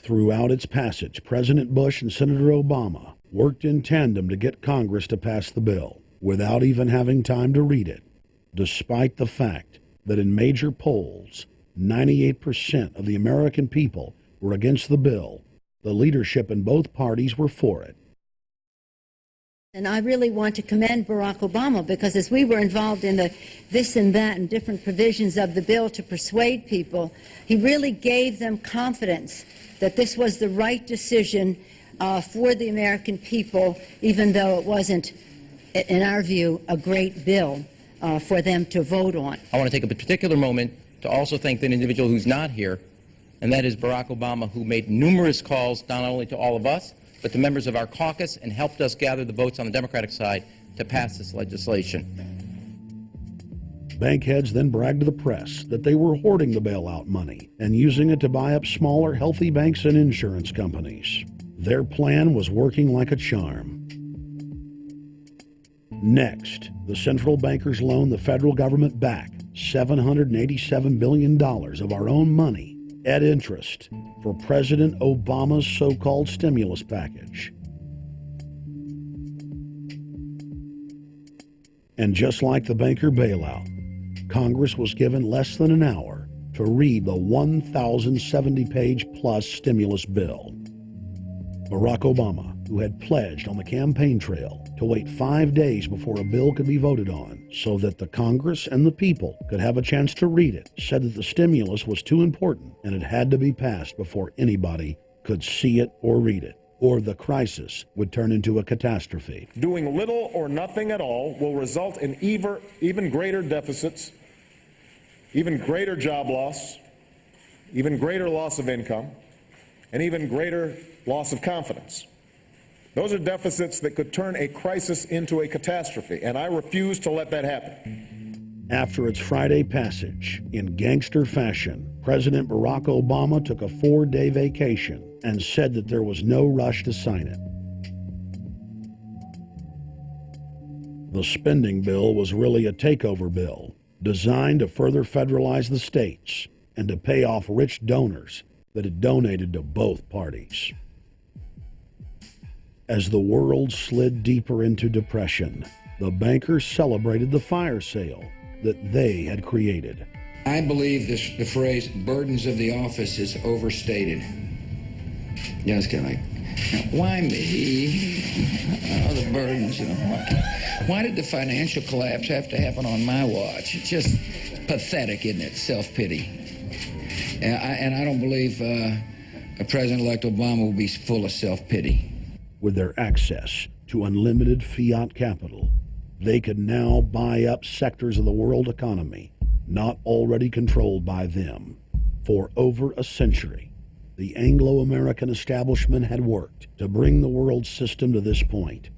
Throughout its passage, President Bush and Senator Obama worked in tandem to get Congress to pass the bill without even having time to read it, despite the fact that in major polls, 98% of the American people were against the bill. The leadership in both parties were for it. And I really want to commend Barack Obama, because as we were involved in the this and that and different provisions of the bill to persuade people, he really gave them confidence that this was the right decision for the American people, even though it wasn't, in our view, a great bill for them to vote on. I want to take a particular moment to also thank an individual who's not here, and that is Barack Obama, who made numerous calls not only to all of us, but to members of our caucus, and helped us gather the votes on the Democratic side to pass this legislation. Bankheads then bragged to the press that they were hoarding the bailout money and using it to buy up smaller, healthy banks and insurance companies. Their plan was working like a charm. Next, the central bankers loaned the federal government back $787 billion of our own money at interest for President Obama's so-called stimulus package. And just like the banker bailout, Congress was given less than an hour to read the 1,070-page plus stimulus bill. Barack Obama, who had pledged on the campaign trail to wait 5 days before a bill could be voted on so that the Congress and the people could have a chance to read it, said that the stimulus was too important and it had to be passed before anybody could see it or read it, or the crisis would turn into a catastrophe. Doing little or nothing at all will result in even greater deficits, even greater job loss, even greater loss of income, and even greater loss of confidence. Those are deficits that could turn a crisis into a catastrophe, and I refuse to let that happen. After its Friday passage, in gangster fashion, President Barack Obama took a 4-day vacation and said that there was no rush to sign it. The spending bill was really a takeover bill, designed to further federalize the states and to pay off rich donors that had donated to both parties. As the world slid deeper into depression, the bankers celebrated the fire sale that they had created. I believe the phrase burdens of the office is overstated. Yeah, it's kind of like, why me? Oh, the burdens, Why did the financial collapse have to happen on my watch? It's just pathetic, isn't it? Self-pity. And I don't believe President-elect Obama will be full of self-pity. With their access to unlimited fiat capital, they could now buy up sectors of the world economy not already controlled by them. For over a century, the Anglo-American establishment had worked to bring the world system to this point.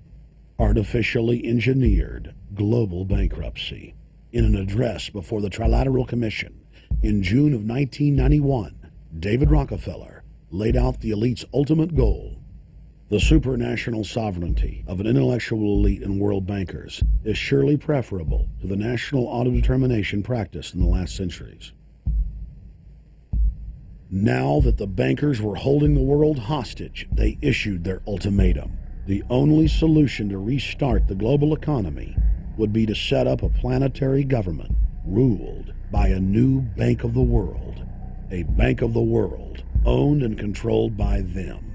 Artificially engineered global bankruptcy. In an address before the Trilateral Commission in June of 1991, David Rockefeller laid out the elite's ultimate goal. The supranational sovereignty of an intellectual elite and world bankers is surely preferable to the national autodetermination practiced in the last centuries. Now that the bankers were holding the world hostage, they issued their ultimatum. The only solution to restart the global economy would be to set up a planetary government ruled by a new Bank of the World, a Bank of the World owned and controlled by them.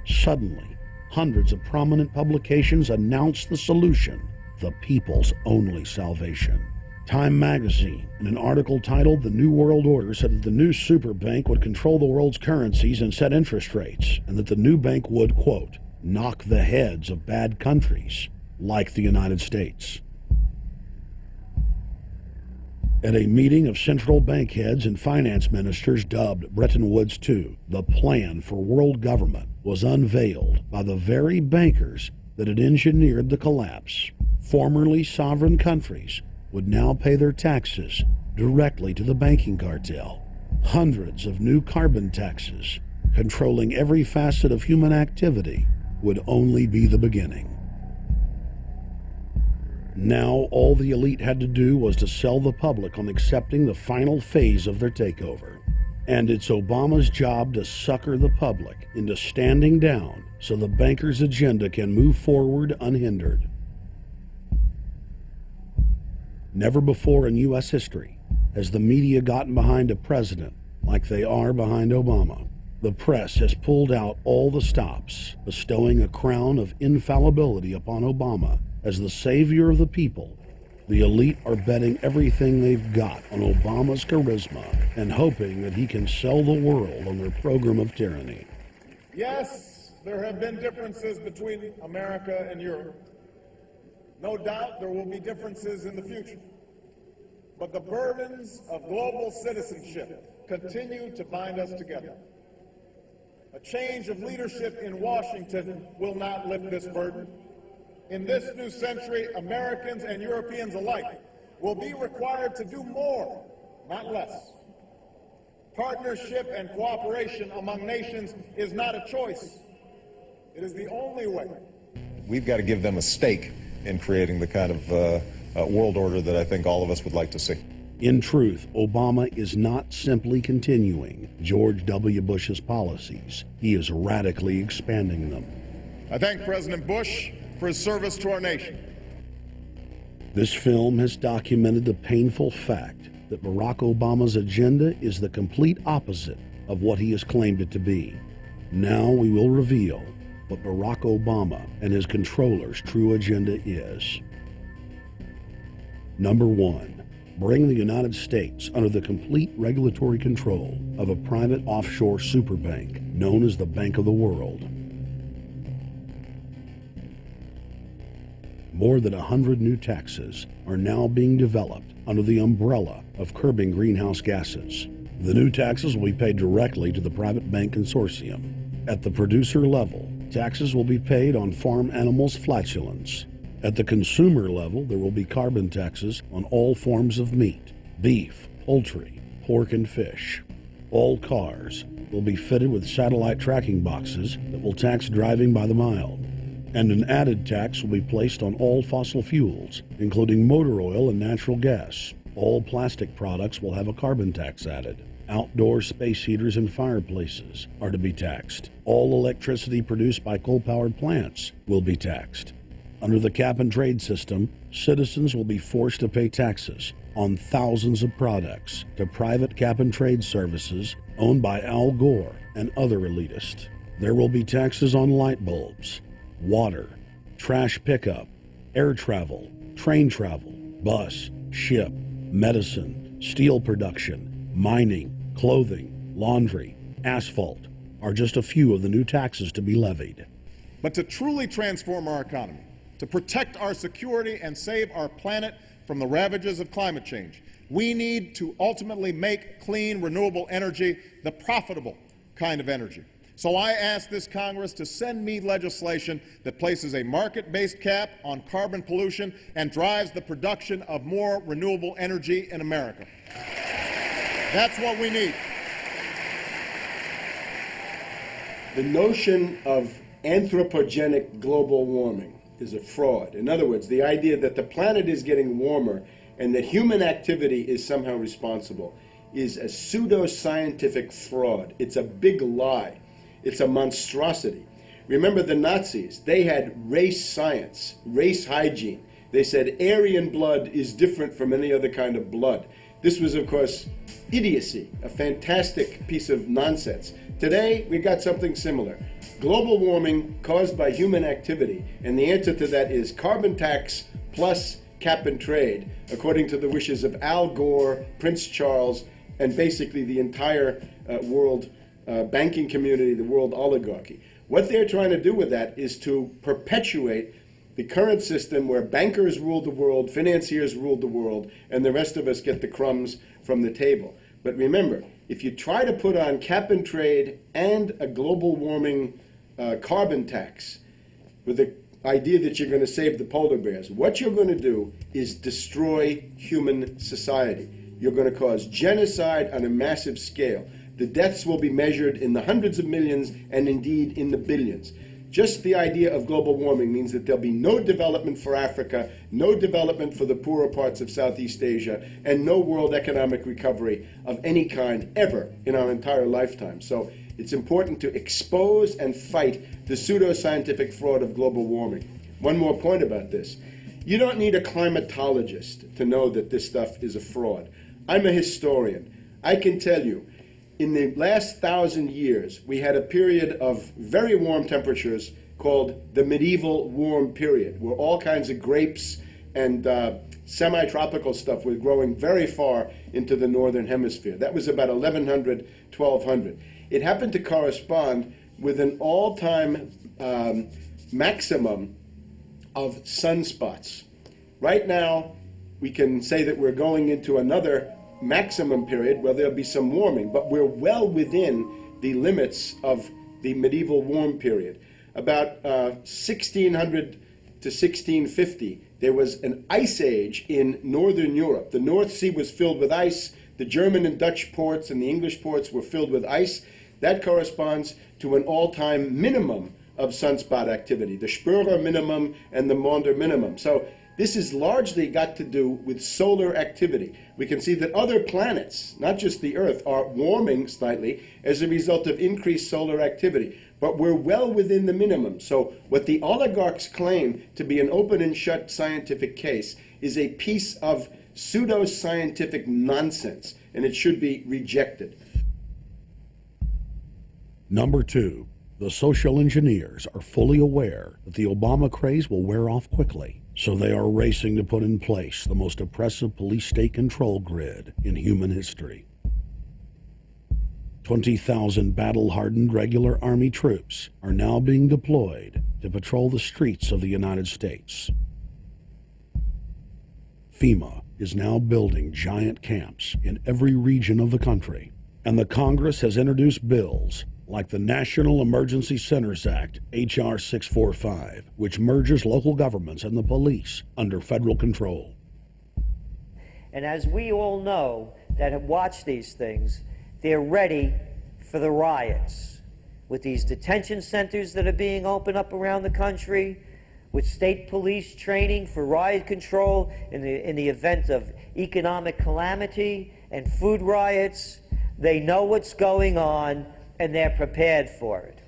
Suddenly, hundreds of prominent publications announced the solution, the people's only salvation. Time magazine, in an article titled "The New World Order," said that the new super bank would control the world's currencies and set interest rates, and that the new bank would, quote, knock the heads of bad countries like the United States. At a meeting of central bank heads and finance ministers dubbed Bretton Woods II, the plan for world government was unveiled by the very bankers that had engineered the collapse. Formerly sovereign countries would now pay their taxes directly to the banking cartel. Hundreds of new carbon taxes, controlling every facet of human activity, would only be the beginning. Now all the elite had to do was to sell the public on accepting the final phase of their takeover. And it's Obama's job to sucker the public into standing down so the bankers' agenda can move forward unhindered. Never before in U.S. history has the media gotten behind a president like they are behind Obama. The press has pulled out all the stops, bestowing a crown of infallibility upon Obama as the savior of the people. The elite are betting everything they've got on Obama's charisma and hoping that he can sell the world on their program of tyranny. Yes, there have been differences between America and Europe. No doubt there will be differences in the future. But the burdens of global citizenship continue to bind us together. A change of leadership in Washington will not lift this burden. In this new century, Americans and Europeans alike will be required to do more, not less. Partnership and cooperation among nations is not a choice. It is the only way. We've got to give them a stake in creating the kind of world order that I think all of us would like to see. In truth, Obama is not simply continuing George W. Bush's policies. He is radically expanding them. I thank President Bush for his service to our nation. This film has documented the painful fact that Barack Obama's agenda is the complete opposite of what he has claimed it to be. Now we will reveal what Barack Obama and his controllers' true agenda is. Number 1. Bring the United States under the complete regulatory control of a private offshore superbank known as the Bank of the World. More than 100 new taxes are now being developed under the umbrella of curbing greenhouse gases. The new taxes will be paid directly to the private bank consortium. At the producer level, taxes will be paid on farm animals' flatulence. At the consumer level, there will be carbon taxes on all forms of meat, beef, poultry, pork, and fish. All cars will be fitted with satellite tracking boxes that will tax driving by the mile. And an added tax will be placed on all fossil fuels, including motor oil and natural gas. All plastic products will have a carbon tax added. Outdoor space heaters and fireplaces are to be taxed. All electricity produced by coal-powered plants will be taxed. Under the cap-and-trade system, citizens will be forced to pay taxes on thousands of products to private cap-and-trade services owned by Al Gore and other elitists. There will be taxes on light bulbs, water, trash pickup, air travel, train travel, bus, ship, medicine, steel production, mining, clothing, laundry, asphalt are just a few of the new taxes to be levied. But to truly transform our economy, to protect our security and save our planet from the ravages of climate change, we need to ultimately make clean, renewable energy the profitable kind of energy. So I ask this Congress to send me legislation that places a market-based cap on carbon pollution and drives the production of more renewable energy in America. That's what we need. The notion of anthropogenic global warming is a fraud. In other words, the idea that the planet is getting warmer and that human activity is somehow responsible is a pseudo-scientific fraud. It's a big lie. It's a monstrosity. Remember the Nazis, they had race science, race hygiene. They said Aryan blood is different from any other kind of blood. This was, of course, idiocy, a fantastic piece of nonsense. Today, we got something similar. Global warming caused by human activity, and the answer to that is carbon tax plus cap and trade, according to the wishes of Al Gore, Prince Charles, and basically the entire world banking community, the world oligarchy. What they're trying to do with that is to perpetuate the current system where bankers rule the world, financiers rule the world, and the rest of us get the crumbs from the table. But remember, if you try to put on cap and trade and a global warming carbon tax with the idea that you're going to save the polar bears, what you're going to do is destroy human society. You're going to cause genocide on a massive scale. The deaths will be measured in the hundreds of millions and indeed in the billions. Just the idea of global warming means that there'll be no development for Africa, no development for the poorer parts of Southeast Asia, and no world economic recovery of any kind ever in our entire lifetime. So it's important to expose and fight the pseudoscientific fraud of global warming. One more point about this. You don't need a climatologist to know that this stuff is a fraud. I'm a historian. I can tell you, in the last 1,000 years, we had a period of very warm temperatures called the medieval warm period, where all kinds of grapes and semi-tropical stuff was growing very far into the northern hemisphere. That was about 1100, 1200. It happened to correspond with an all-time maximum of sunspots. Right now, we can say that we're going into another maximum period where there'll be some warming, but we're well within the limits of the medieval warm period. About 1600 to 1650, there was an ice age in northern Europe. The North Sea was filled with ice. The German and Dutch ports and the English ports were filled with ice. That corresponds to an all-time minimum of sunspot activity, the Spörer minimum and the Maunder minimum. So this has largely got to do with solar activity. We can see that other planets, not just the Earth, are warming slightly as a result of increased solar activity. But we're well within the minimum. So what the oligarchs claim to be an open and shut scientific case is a piece of pseudoscientific nonsense, and it should be rejected. Number 2, the social engineers are fully aware that the Obama craze will wear off quickly. So they are racing to put in place the most oppressive police state control grid in human history. 20,000 battle-hardened regular Army troops are now being deployed to patrol the streets of the United States. FEMA is now building giant camps in every region of the country, and the Congress has introduced bills like the National Emergency Centers Act, H.R. 645, which merges local governments and the police under federal control. And as we all know that have watched these things, they're ready for the riots. With these detention centers that are being opened up around the country, with state police training for riot control in the event of economic calamity and food riots, they know what's going on and they're prepared for it.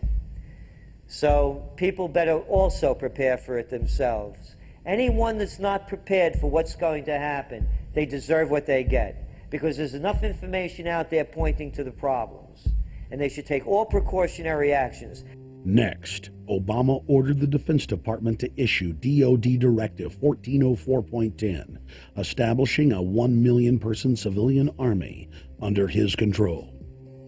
So people better also prepare for it themselves. Anyone that's not prepared for what's going to happen, they deserve what they get, because there's enough information out there pointing to the problems, and they should take all precautionary actions. Next, Obama ordered the Defense Department to issue DoD Directive 1404.10, establishing a 1 million person civilian army under his control.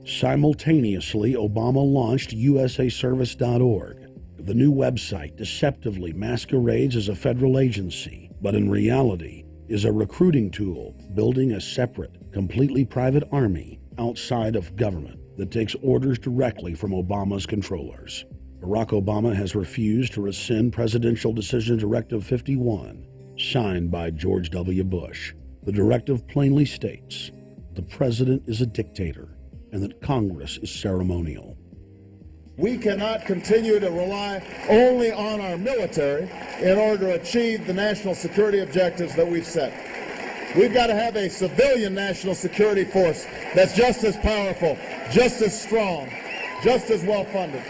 Simultaneously, Obama launched USAService.org. The new website deceptively masquerades as a federal agency, but in reality is a recruiting tool building a separate, completely private army outside of government that takes orders directly from Obama's controllers. Barack Obama has refused to rescind Presidential Decision Directive 51, signed by George W. Bush. The directive plainly states the president is a dictator and that Congress is ceremonial. We cannot continue to rely only on our military in order to achieve the national security objectives that we've set. We've got to have a civilian national security force that's just as powerful, just as strong, just as well funded.